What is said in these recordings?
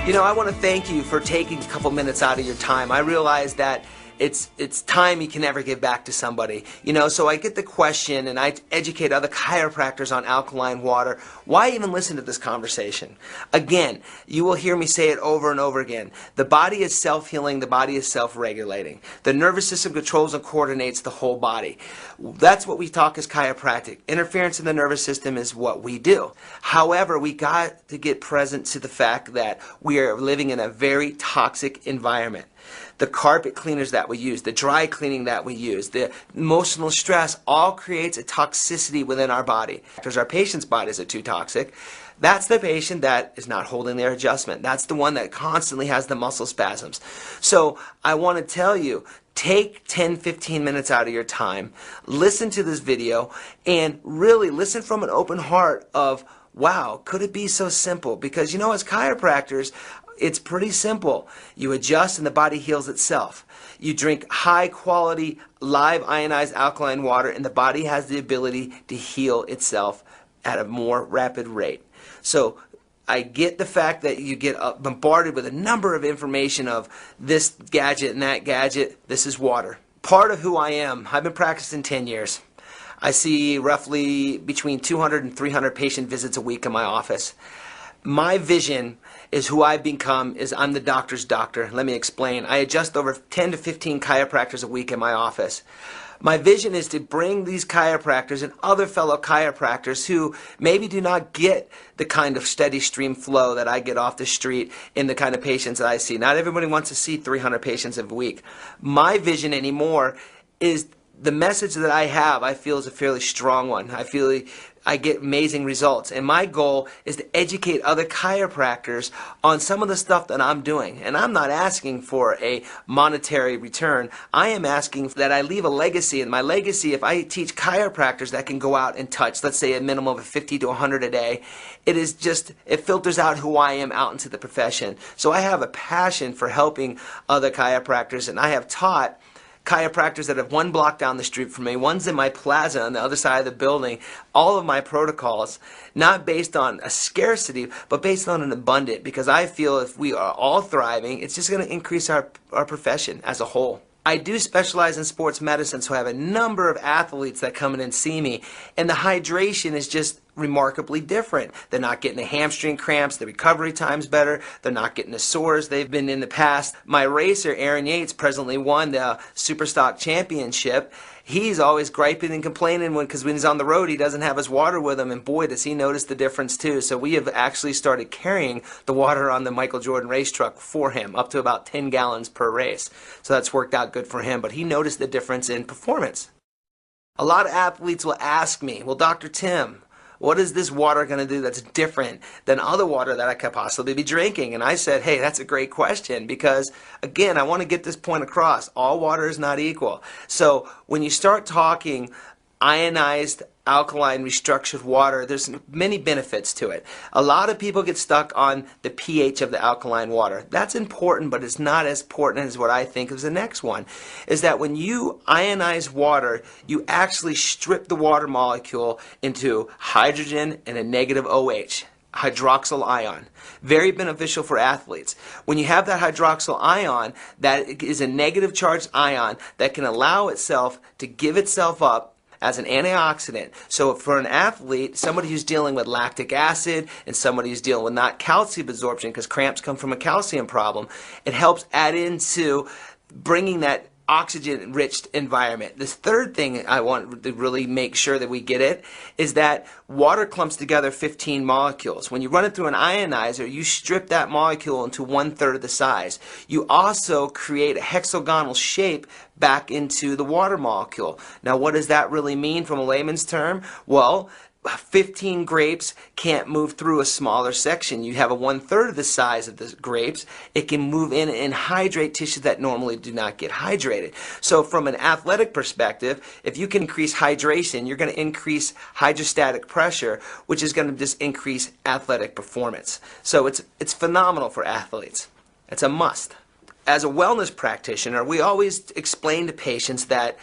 You know, I want to thank you for taking a couple minutes out of your time. I realize that it's time you can never give back to somebody. You know, so I get the question and I educate other chiropractors on alkaline water. Why even listen to this conversation? Again, you will hear me say it over and over again. The body is self-healing. The body is self-regulating. The nervous system controls and coordinates the whole body. That's what we talk as chiropractic. Interference in the nervous system is what we do. However, we got to get present to the fact that we are living in a very toxic environment. The carpet cleaners that we use, the dry cleaning that we use, the emotional stress all creates a toxicity within our body. Because our patient's bodies are too toxic. That's the patient that is not holding their adjustment. That's the one that constantly has the muscle spasms. So I want to tell you, take 10-15 minutes out of your time, listen to this video, and really listen from an open heart of, wow, could it be so simple? Because, you know, as chiropractors, it's pretty simple. You adjust and the body heals itself. You drink high quality live ionized alkaline water and the body has the ability to heal itself at a more rapid rate. So I get the fact that you get bombarded with a number of information of this gadget and that gadget. This is water. Part of who I am. I've been practicing 10 years. I see roughly between 200 and 300 patient visits a week in my office. My vision is who I've become is I'm the doctor's doctor. Let me explain. I adjust over 10 to 15 chiropractors a week in my office. My vision is to bring these chiropractors and other fellow chiropractors who maybe do not get the kind of steady stream flow that I get off the street in the kind of patients that I see. Not everybody wants to see 300 patients a week. My vision anymore is the message that I have, I feel, is a fairly strong one. I feel I get amazing results. And my goal is to educate other chiropractors on some of the stuff that I'm doing. And I'm not asking for a monetary return. I am asking that I leave a legacy. And my legacy, if I teach chiropractors that can go out and touch, let's say a minimum of 50 to 100 a day, it is just, it filters out who I am out into the profession. So I have a passion for helping other chiropractors, and I have taught chiropractors that have one block down the street from me, one's in my plaza on the other side of the building, all of my protocols, not based on a scarcity, but based on an abundant, because I feel if we are all thriving, it's just going to increase our profession as a whole. I do specialize in sports medicine, so I have a number of athletes that come in and see me, and the hydration is just remarkably different. They're not getting the hamstring cramps, the recovery time's better, they're not getting the sores they've been in the past. My racer, Aaron Yates, presently won the Superstock Championship. He's always griping and complaining because when he's on the road he doesn't have his water with him, and boy does he notice the difference too. So we have actually started carrying the water on the Michael Jordan race truck for him, up to about 10 gallons per race. So that's worked out good for him, but he noticed the difference in performance. A lot of athletes will ask me, well, Dr. Tim, what is this water going to do that's different than other water that I could possibly be drinking? And I said, hey, that's a great question because, again, I want to get this point across. All water is not equal. So when you start talking ionized, alkaline, restructured water, there's many benefits to it. A lot of people get stuck on the pH of the alkaline water. That's important, but it's not as important as what I think is the next one, is that when you ionize water, you actually strip the water molecule into hydrogen and a negative OH. Hydroxyl ion. Very beneficial for athletes. When you have that hydroxyl ion, that is a negative charged ion that can allow itself to give itself up as an antioxidant. So for an athlete, somebody who's dealing with lactic acid and somebody who's dealing with not calcium absorption, because cramps come from a calcium problem, it helps add into bringing that oxygen-rich environment. This third thing I want to really make sure that we get it is that water clumps together 15 molecules. When you run it through an ionizer, you strip that molecule into 1/3 of the size. You also create a hexagonal shape back into the water molecule. Now, what does that really mean from a layman's term? Well, 15 grapes can't move through a smaller section. You have a 1/3 of the size of the grapes. It can move in and hydrate tissues that normally do not get hydrated. So from an athletic perspective, if you can increase hydration, you're going to increase hydrostatic pressure, which is going to just increase athletic performance. So it's phenomenal for athletes. It's a must. As a wellness practitioner, we always explain to patients that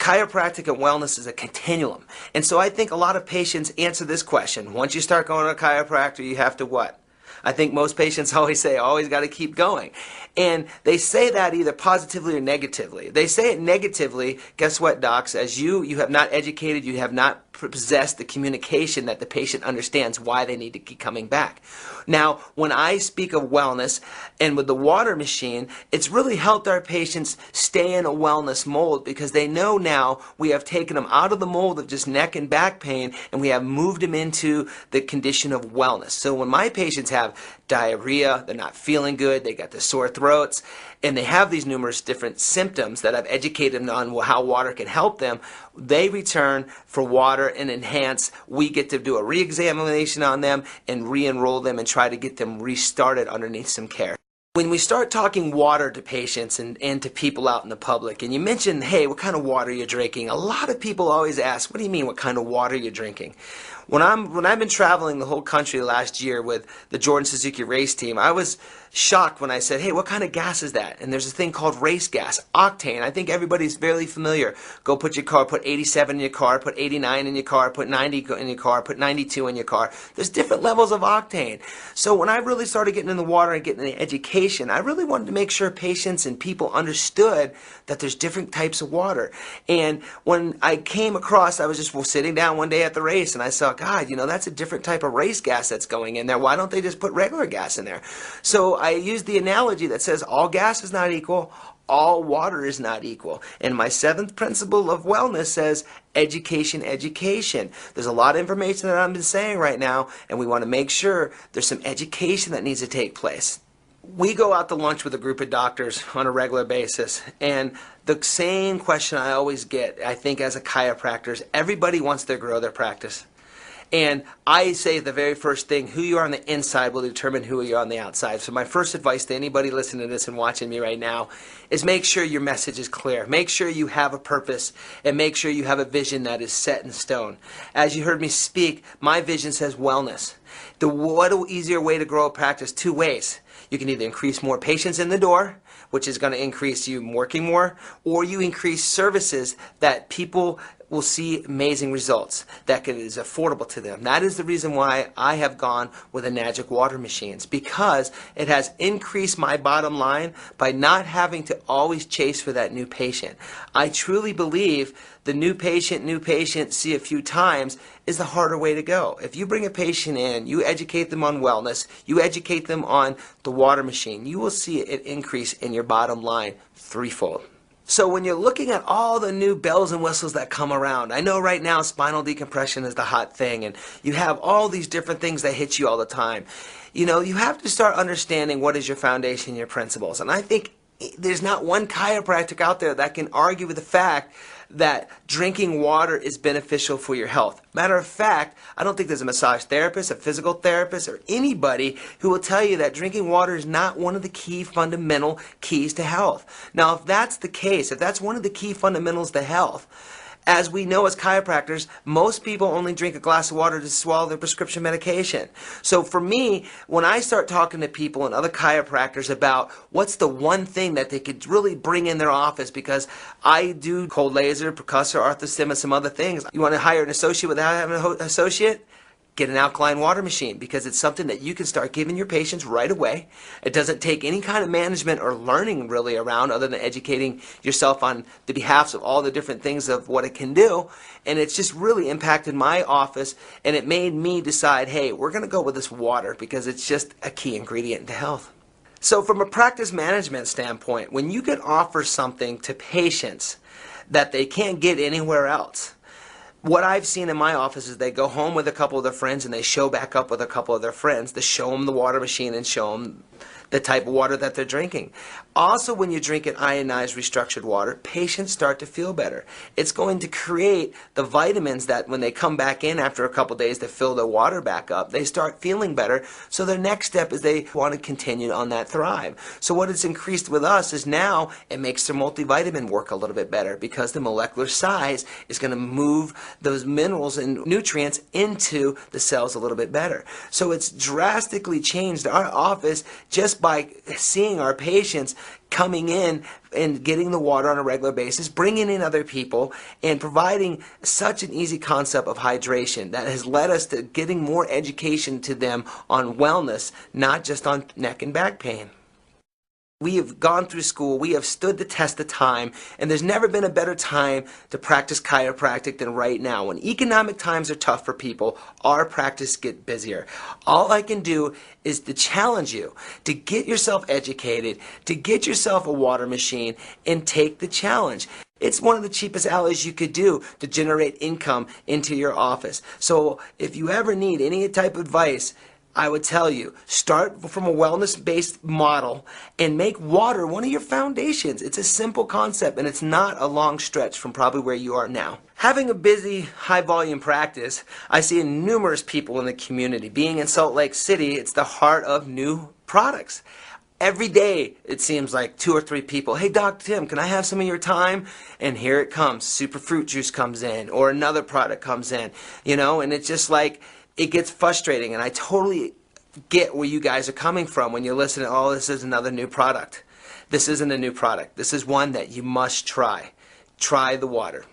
chiropractic and wellness is a continuum. And so I think a lot of patients answer this question. Once you start going to a chiropractor, you have to what? I think most patients always say, always got to keep going. And they say that either positively or negatively. They say it negatively, guess what, docs? As you have not educated, you have not possessed the communication that the patient understands why they need to keep coming back. Now, when I speak of wellness and with the water machine, it's really helped our patients stay in a wellness mold because they know now we have taken them out of the mold of just neck and back pain and we have moved them into the condition of wellness. So when my patients have diarrhea, they're not feeling good, they got the sore throats, and they have these numerous different symptoms that I've educated them on how water can help them, they return for water and enhance. We get to do a re-examination on them and re-enroll them and try to get them restarted underneath some care. When we start talking water to patients and to people out in the public, and you mention, hey, what kind of water you're drinking, a lot of people always ask, what do you mean, what kind of water you're drinking? When I've been traveling the whole country last year with the Jordan Suzuki race team, I was shocked when I said, hey, what kind of gas is that? And there's a thing called race gas, octane. I think everybody's fairly familiar. Go put your car, put 87 in your car, put 89 in your car, put 90 in your car, put 92 in your car. There's different levels of octane. So when I really started getting in the water and getting in the education, I really wanted to make sure patients and people understood that there's different types of water. And when I came across, I was just sitting down one day at the race and I saw, God, you know, that's a different type of race gas that's going in there. Why don't they just put regular gas in there? So I used the analogy that says all gas is not equal, all water is not equal. And my 7th principle of wellness says education, education. There's a lot of information that I've been saying right now, and we want to make sure there's some education that needs to take place. We go out to lunch with a group of doctors on a regular basis, and the same question I always get, I think as a chiropractor, is everybody wants to grow their practice. And I say the very first thing, who you are on the inside will determine who you are on the outside. So my first advice to anybody listening to this and watching me right now is make sure your message is clear. Make sure you have a purpose and make sure you have a vision that is set in stone. As you heard me speak, my vision says wellness. What an easier way to grow a practice? 2 ways. You can either increase more patients in the door, which is going to increase you working more, or you increase services that people will see amazing results that is affordable to them. That is the reason why I have gone with the Magic Water Machines, because it has increased my bottom line by not having to always chase for that new patient. I truly believe the new patient, see a few times is the harder way to go. If you bring a patient in, you educate them on wellness, you educate them on the water machine, you will see an increase in your bottom line threefold. So when you're looking at all the new bells and whistles that come around, I know right now spinal decompression is the hot thing, and you have all these different things that hit you all the time. You know, you have to start understanding what is your foundation, your principles. And I think there's not one chiropractic out there that can argue with the fact that drinking water is beneficial for your health. Matter of fact, I don't think there's a massage therapist, a physical therapist, or anybody who will tell you that drinking water is not one of the key fundamental keys to health. Now, if that's the case, if that's one of the key fundamentals to health, as we know as chiropractors, most people only drink a glass of water to swallow their prescription medication. So for me, when I start talking to people and other chiropractors about what's the one thing that they could really bring in their office, because I do cold laser, percussive, arthostim, and some other things. You want to hire an associate without having an associate? Get an alkaline water machine, because it's something that you can start giving your patients right away. It doesn't take any kind of management or learning really around other than educating yourself on the behalf of all the different things of what it can do. And it's just really impacted my office, and it made me decide, hey, we're going to go with this water because it's just a key ingredient to health. So from a practice management standpoint, when you can offer something to patients that they can't get anywhere else, what I've seen in my office is they go home with a couple of their friends and they show back up with a couple of their friends to show them the water machine and show them the type of water that they're drinking. Also, when you drink an ionized restructured water, patients start to feel better. It's going to create the vitamins that when they come back in after a couple days to fill their water back up, they start feeling better. So their next step is they want to continue on that thrive. So what it's increased with us is now it makes their multivitamin work a little bit better, because the molecular size is going to move those minerals and nutrients into the cells a little bit better. So it's drastically changed our office just just by seeing our patients coming in and getting the water on a regular basis, bringing in other people, and providing such an easy concept of hydration that has led us to getting more education to them on wellness, not just on neck and back pain. We have gone through school, we have stood the test of time, and there's never been a better time to practice chiropractic than right now. When economic times are tough for people, our practice gets busier. All I can do is to challenge you to get yourself educated, to get yourself a water machine, and take the challenge. It's one of the cheapest alleys you could do to generate income into your office. So if you ever need any type of advice, I would tell you, start from a wellness-based model and make water one of your foundations. It's a simple concept, and it's not a long stretch from probably where you are now. Having a busy, high-volume practice, I see numerous people in the community. Being in Salt Lake City, it's the heart of new products. Every day, it seems like 2 or 3 people, hey, Doc Tim, can I have some of your time? And here it comes. Super fruit juice comes in, or another product comes in, and it's just like, it gets frustrating, and I totally get where you guys are coming from when you listen to, oh, this is another new product. This isn't a new product. This is one that you must try. Try the water.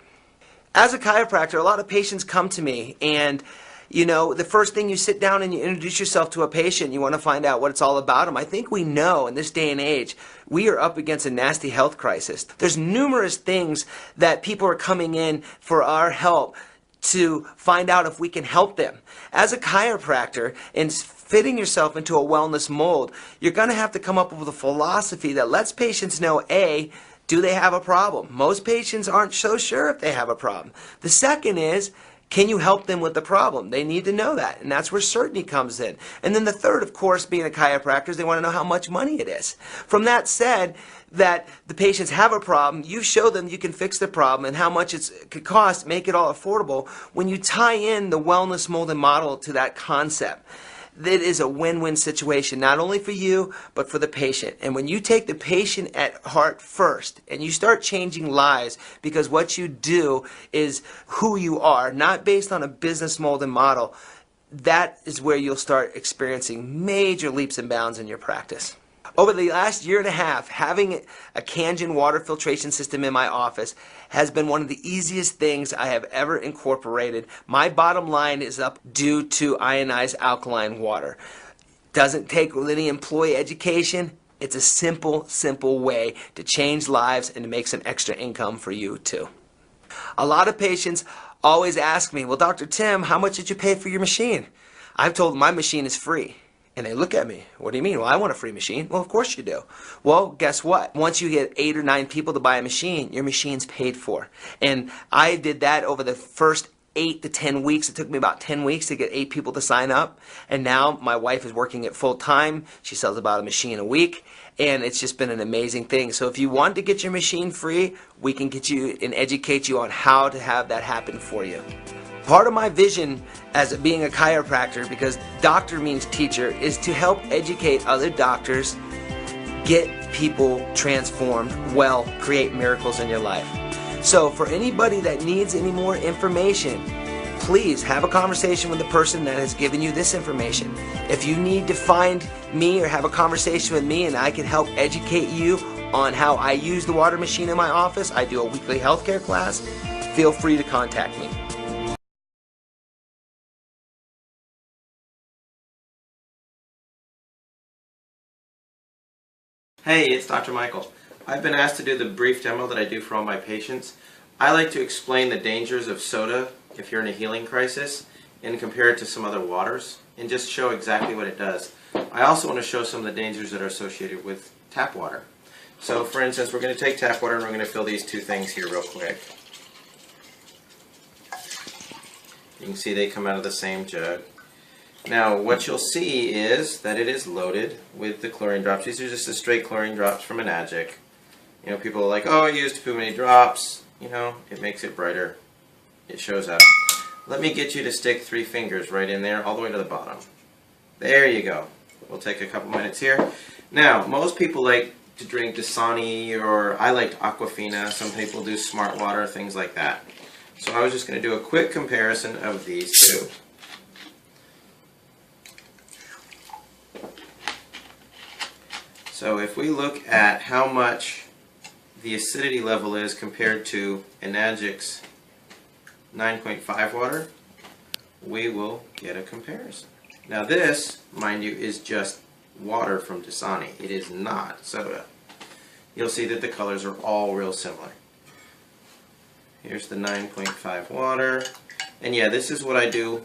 As a chiropractor, a lot of patients come to me, and the first thing you sit down and you introduce yourself to a patient, you want to find out what it's all about them. I think we know in this day and age, we are up against a nasty health crisis. There's numerous things that people are coming in for our help to find out if we can help them. As a chiropractor, and fitting yourself into a wellness mold, you're going to have to come up with a philosophy that lets patients know, A, do they have a problem? Most patients aren't so sure if they have a problem. The second is, can you help them with the problem? They need to know that, and that's where certainty comes in. And then the third, of course, being a chiropractor, is they want to know how much money it is. From that said, that the patients have a problem, you show them you can fix the problem and how much it could cost, make it all affordable. When you tie in the wellness molded model to that concept, it is a win-win situation, not only for you, but for the patient. And when you take the patient at heart first, and you start changing lives, because what you do is who you are, not based on a business molded model, that is where you'll start experiencing major leaps and bounds in your practice. Over the last year and a half, having a Kangen water filtration system in my office has been one of the easiest things I have ever incorporated. My bottom line is up due to ionized alkaline water. Doesn't take any employee education. It's a simple way to change lives and to make some extra income for you too. A lot of patients always ask me, well, Dr. Tim, how much did you pay for your machine? I've told them my machine is free. And they look at me, what do you mean? Well, I want a free machine. Well, of course you do. Well, guess what? Once you get 8 or 9 people to buy a machine, your machine's paid for. And I did that over the first 8 to 10 weeks. It took me about 10 weeks to get 8 people to sign up. And now my wife is working it full time. She sells about a machine a week. And it's just been an amazing thing. So if you want to get your machine free, we can get you and educate you on how to have that happen for you. Part of my vision as being a chiropractor, because doctor means teacher, is to help educate other doctors, get people transformed, well, create miracles in your life. So for anybody that needs any more information, please have a conversation with the person that has given you this information. If you need to find me or have a conversation with me and I can help educate you on how I use the water machine in my office, I do a weekly healthcare class, feel free to contact me. Hey, it's Dr. Michael. I've been asked to do the brief demo that I do for all my patients. I like to explain the dangers of soda if you're in a healing crisis and compare it to some other waters and just show exactly what it does. I also want to show some of the dangers that are associated with tap water. So for instance, we're going to take tap water and we're going to fill these 2 things here real quick. You can see they come out of the same jug. Now, what you'll see is that it is loaded with the chlorine drops. These are just the straight chlorine drops from an Magic. People are like, oh, I used too many drops. It makes it brighter. It shows up. Let me get you to stick 3 fingers right in there, all the way to the bottom. There you go. We'll take a couple minutes here. Now, most people like to drink Dasani, or I like Aquafina. Some people do Smart Water, things like that. So I was just going to do a quick comparison of these 2. So if we look at how much the acidity level is compared to Enagic's 9.5 water, we will get a comparison. Now this, mind you, is just water from Dasani. It is not soda. You'll see that the colors are all real similar. Here's the 9.5 water. And yeah, this is what I do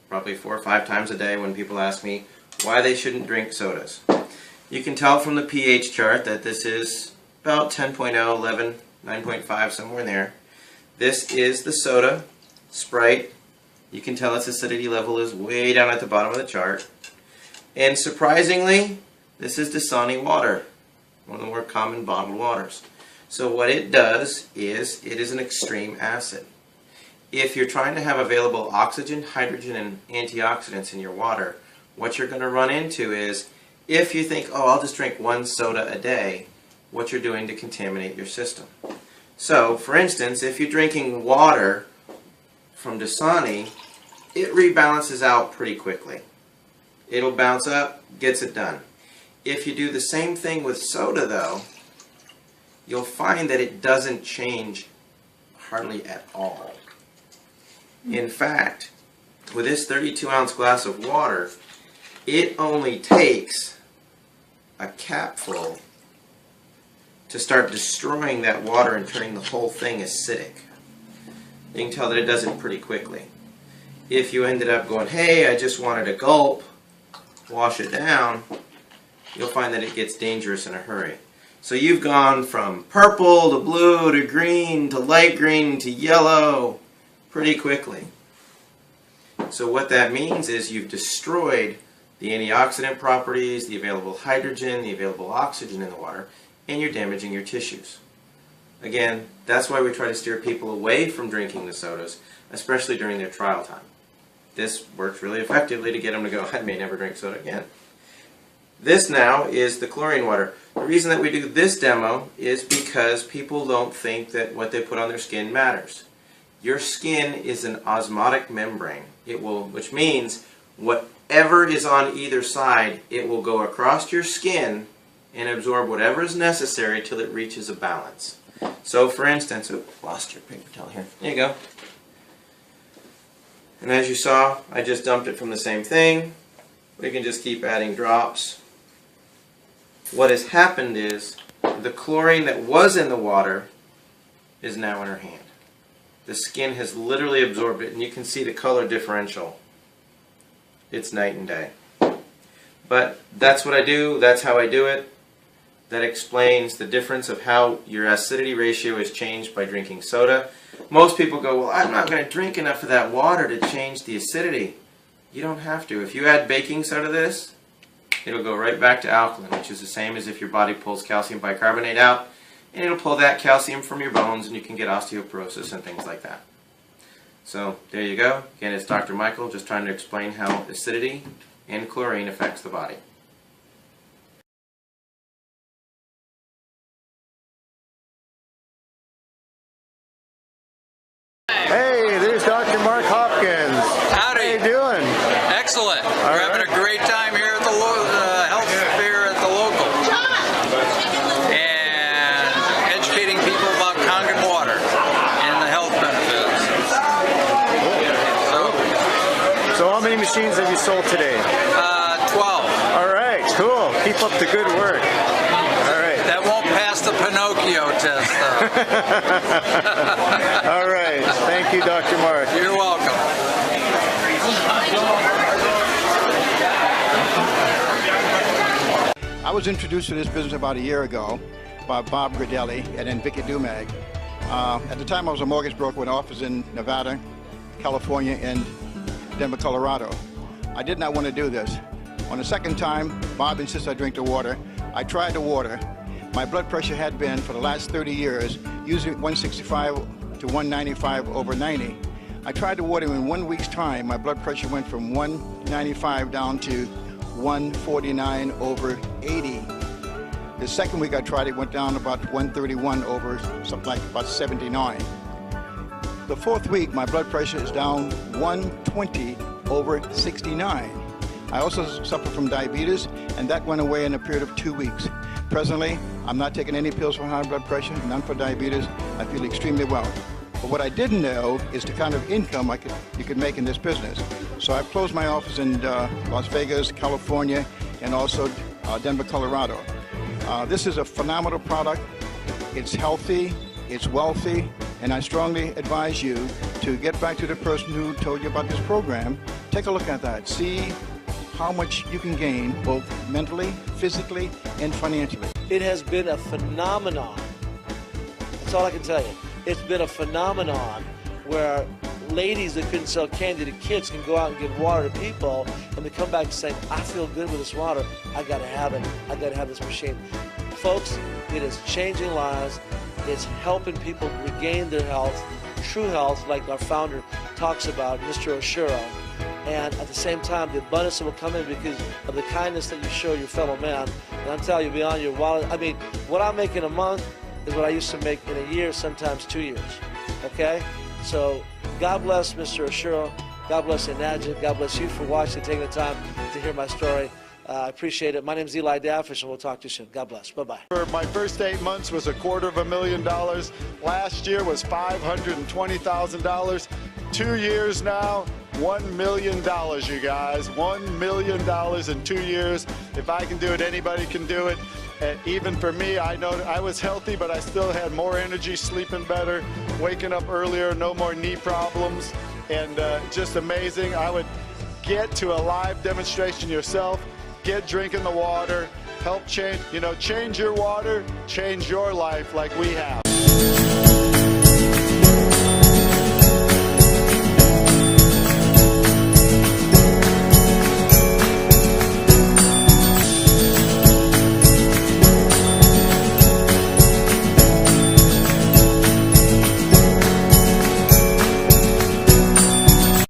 probably 4 or 5 times a day when people ask me why they shouldn't drink sodas. You can tell from the pH chart that this is about 10.0, 11, 9.5, somewhere in there. This is the soda, Sprite. You can tell its acidity level is way down at the bottom of the chart. And surprisingly, this is Dasani water, one of the more common bottled waters. So what it does is it is an extreme acid. If you're trying to have available oxygen, hydrogen, and antioxidants in your water, what you're going to run into is, if you think, oh, I'll just drink 1 soda a day, what you're doing to contaminate your system. So, for instance, if you're drinking water from Dasani, it rebalances out pretty quickly. It'll bounce up, gets it done. If you do the same thing with soda, though, you'll find that it doesn't change hardly at all. In fact, with this 32-ounce glass of water, it only takes a capful to start destroying that water and turning the whole thing acidic. You can tell that it does it pretty quickly. If you ended up going, hey, I just wanted a gulp, wash it down, you'll find that it gets dangerous in a hurry. So you've gone from purple to blue to green to light green to yellow pretty quickly. So what that means is you've destroyed the antioxidant properties, the available hydrogen, the available oxygen in the water, and you're damaging your tissues. Again, that's why we try to steer people away from drinking the sodas, especially during their trial time. This works really effectively to get them to go, I may never drink soda again. This now is the chlorine water. The reason that we do this demo is because people don't think that what they put on their skin matters. Your skin is an osmotic membrane. It will, which means whatever is on either side, it will go across your skin and absorb whatever is necessary till it reaches a balance. So for instance, lost your paper towel here. There you go. And as you saw, I just dumped it from the same thing. We can just keep adding drops. What has happened is the chlorine that was in the water is now in her hand. The skin has literally absorbed it, and you can see the color differential. It's night and day. But that's what I do, that's how I do it. That explains the difference of how your acidity ratio is changed by drinking soda. Most people go, well, I'm not going to drink enough of that water to change the acidity. You don't have to. If you add baking soda to this, it'll go right back to alkaline, which is the same as if your body pulls calcium bicarbonate out, and it'll pull that calcium from your bones, and you can get osteoporosis and things like that. So there you go. Again, it's Dr. Michael, just trying to explain how acidity and chlorine affects the body. Hey, there's Dr. Mark Hopkins. Howdy. How you doing? Excellent. We're having a great time here at the health fair at the local. And educating people about Kangen water and the health benefits. So how many machines have you sold today? 12. All right, cool. Keep up the good work. All right. That won't pass the Pinocchio test, though. All right. Thank you, Dr. Mark. You're welcome. I was introduced to this business about a year ago by Bob Gradelli and then Vicky Dumag. At the time I was a mortgage broker with an office in Nevada, California, and Denver, Colorado. I did not want to do this. On the second time, Bob insisted I drink the water. I tried the water. My blood pressure had been, for the last 30 years, usually 165 to 195 over 90. I tried the water, and in 1 week's time, my blood pressure went from 195 down to 149 over 80. The second week I tried it, went down about 131 over something like about 79. The fourth week, my blood pressure is down 120 over 69. I also suffered from diabetes, and that went away in a period of 2 weeks. Presently, I'm not taking any pills for high blood pressure, none for diabetes. I feel extremely well. But what I didn't know is the kind of income you could make in this business. So I've closed my office in Las Vegas, California, and also Denver, Colorado. This is a phenomenal product. It's healthy, it's wealthy, and I strongly advise you to get back to the person who told you about this program. Take a look at that. See how much you can gain both mentally, physically, and financially. It has been a phenomenon. That's all I can tell you. It's been a phenomenon where ladies that couldn't sell candy to kids can go out and give water to people, and they come back saying, I feel good with this water. I gotta have it. I gotta have this machine. Folks, it is changing lives. It's helping people regain their health, true health, like our founder talks about, Mr. Oshiro. And at the same time, the abundance that will come in because of the kindness that you show your fellow man. And I'm telling you, beyond your wallet, I mean, what I make in a month is what I used to make in a year, sometimes 2 years. Okay? So, God bless Mr. Oshiro. God bless Anajit. God bless you for watching, taking the time to hear my story. I appreciate it. My name is Eli Dafish, and we'll talk to you soon. God bless. Bye-bye. For my first 8 months was $250,000. Last year was $520,000. 2 years now, $1 million, you guys. $1 million in 2 years. If I can do it, anybody can do it. And even for me, I know I was healthy, but I still had more energy, sleeping better, waking up earlier, no more knee problems, and just amazing. I would get to a live demonstration yourself, get drinking the water, help change your water, change your life like we have.